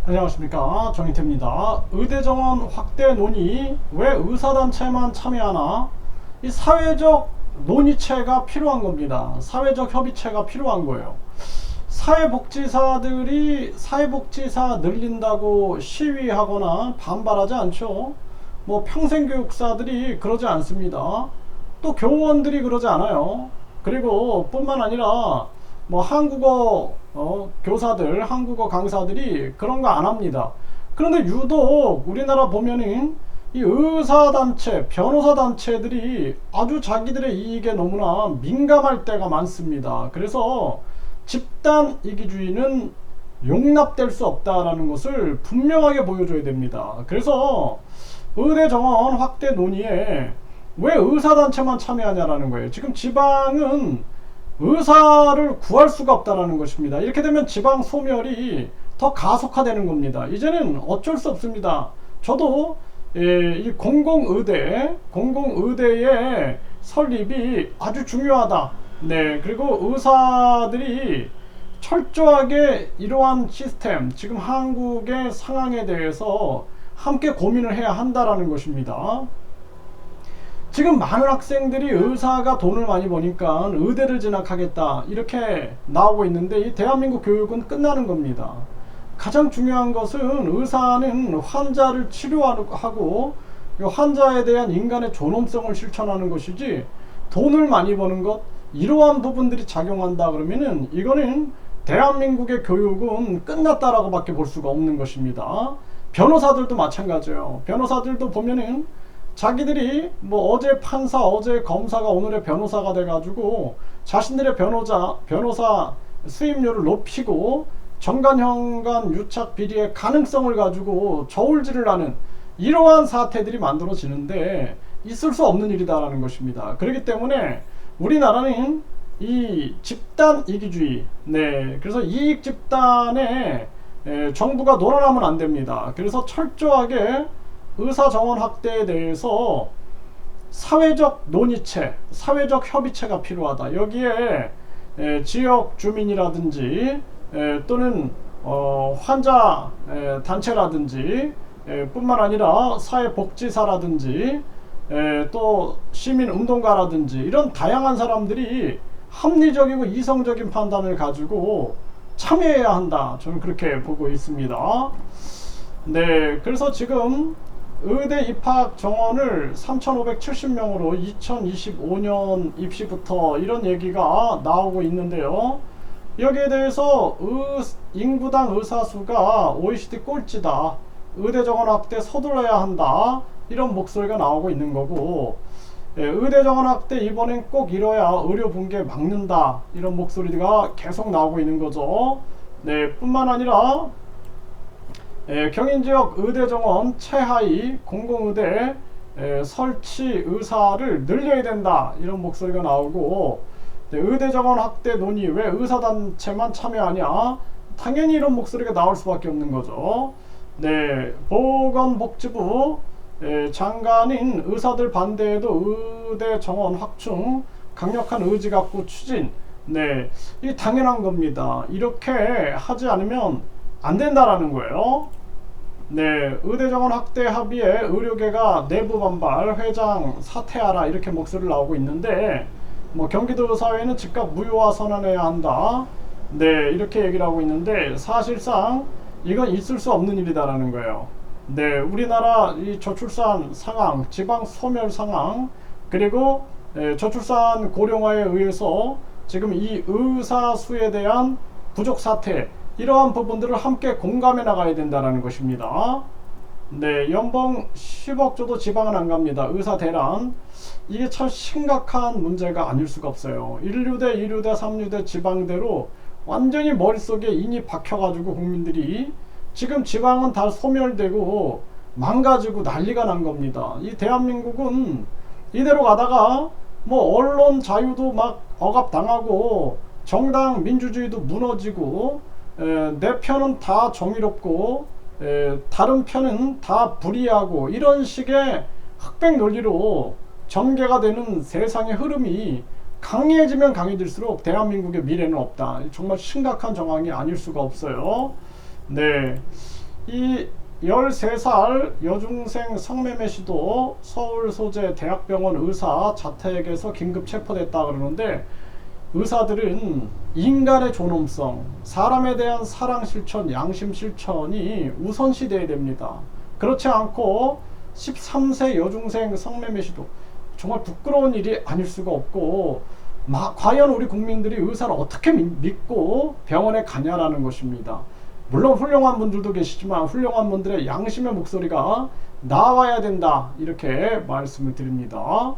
안녕하십니까, 정인태입니다. 의대 정원 확대 논의, 왜 의사단체만 참여하나? 이 사회적 논의체가 필요한 겁니다. 사회적 협의체가 필요한 거예요. 사회복지사들이 사회복지사 늘린다고 시위하거나 반발하지 않죠. 뭐 평생교육사들이 그러지 않습니다. 또 교원들이 그러지 않아요. 그리고 뿐만 아니라 뭐 한국어 교사들, 한국어 강사들이 그런 거 안 합니다. 그런데 유독 우리나라 보면은 이 의사단체, 변호사단체들이 아주 자기들의 이익에 너무나 민감할 때가 많습니다. 그래서 집단 이기주의는 용납될 수 없다라는 것을 분명하게 보여줘야 됩니다. 그래서 의대 정원 확대 논의에 왜 의사단체만 참여하냐라는 거예요. 지금 지방은 의사를 구할 수가 없다는 것입니다. 이렇게 되면 지방 소멸이 더 가속화되는 겁니다. 이제는 어쩔 수 없습니다. 저도 이 공공의대의 설립이 아주 중요하다. 네, 그리고 의사들이 철저하게 이러한 시스템, 지금 한국의 상황에 대해서 함께 고민을 해야 한다라는 것입니다. 지금 많은 학생들이 의사가 돈을 많이 버니까 의대를 진학하겠다 이렇게 나오고 있는데, 이 대한민국 교육은 끝나는 겁니다. 가장 중요한 것은 의사는 환자를 치료하고 환자에 대한 인간의 존엄성을 실천하는 것이지, 돈을 많이 버는 것, 이러한 부분들이 작용한다 그러면은 이거는 대한민국의 교육은 끝났다라고 밖에 볼 수가 없는 것입니다. 변호사들도 마찬가지예요. 변호사들도 보면은 자기들이 뭐 어제 판사, 어제 검사가 오늘의 변호사가 돼가지고 자신들의 변호사 수임료를 높이고 정관현관 유착 비리의 가능성을 가지고 저울질을 하는 이러한 사태들이 만들어지는데 있을 수 없는 일이다라는 것입니다. 그렇기 때문에 우리나라는 이 집단 이기주의, 네, 그래서 이익 집단에 정부가 놀아나면 안 됩니다. 그래서 철저하게 의사 정원 확대에 대해서 사회적 논의체, 사회적 협의체가 필요하다. 여기에 지역 주민이라든지 또는 환자 단체라든지 뿐만 아니라 사회복지사라든지 또 시민운동가라든지 이런 다양한 사람들이 합리적이고 이성적인 판단을 가지고 참여해야 한다. 저는 그렇게 보고 있습니다. 네, 그래서 지금 의대 입학 정원을 3,570명으로 2025년 입시부터 이런 얘기가 나오고 있는데요. 여기에 대해서 인구당 의사 수가 OECD 꼴찌다. 의대 정원 확대 서둘러야 한다. 이런 목소리가 나오고 있는 거고, 의대 정원 확대 이번엔 꼭 이뤄야 의료 붕괴 막는다. 이런 목소리가 계속 나오고 있는 거죠. 네, 뿐만 아니라 경인지역 의대 정원 최하위 공공의대 설치 의사를 늘려야 된다. 이런 목소리가 나오고, 네, 의대 정원 확대 논의 왜 의사단체만 참여하냐? 당연히 이런 목소리가 나올 수밖에 없는 거죠. 네, 보건복지부 장관인 의사들 반대에도 의대 정원 확충 강력한 의지 갖고 추진. 네, 이 당연한 겁니다. 이렇게 하지 않으면 안 된다라는 거예요. 네, 의대 정원 확대 합의에 의료계가 내부 반발, 회장 사퇴하라 이렇게 목소리를 나오고 있는데, 뭐 경기도 의사회는 즉각 무효화 선언해야 한다. 네, 이렇게 얘기를 하고 있는데 사실상 이건 있을 수 없는 일이다라는 거예요. 네, 우리나라 이 저출산 상황, 지방 소멸 상황, 그리고 저출산 고령화에 의해서 지금 이 의사 수에 대한 부족 사태, 이러한 부분들을 함께 공감해 나가야 된다는 것입니다. 네, 연봉 10억 줘도 지방은 안 갑니다. 의사 대란. 이게 참 심각한 문제가 아닐 수가 없어요. 1류대, 2류대, 3류대 지방대로 완전히 머릿속에 인이 박혀가지고 국민들이 지금 지방은 다 소멸되고 망가지고 난리가 난 겁니다. 이 대한민국은 이대로 가다가 뭐 언론 자유도 막 억압당하고 정당 민주주의도 무너지고 내 편은 다 정의롭고 다른 편은 다 불의하고 이런 식의 흑백 논리로 전개가 되는 세상의 흐름이 강해지면 강해질수록 대한민국의 미래는 없다. 정말 심각한 정황이 아닐 수가 없어요. 네, 이 13살 여중생 성매매 시도 서울 소재 대학병원 의사 자택에서 긴급 체포됐다 그러는데, 의사들은 인간의 존엄성, 사람에 대한 사랑 실천, 양심 실천이 우선시돼야 됩니다. 그렇지 않고 13세 여중생 성매매 시도, 정말 부끄러운 일이 아닐 수가 없고, 과연 우리 국민들이 의사를 어떻게 믿고 병원에 가냐라는 것입니다. 물론 훌륭한 분들도 계시지만 훌륭한 분들의 양심의 목소리가 나와야 된다, 이렇게 말씀을 드립니다.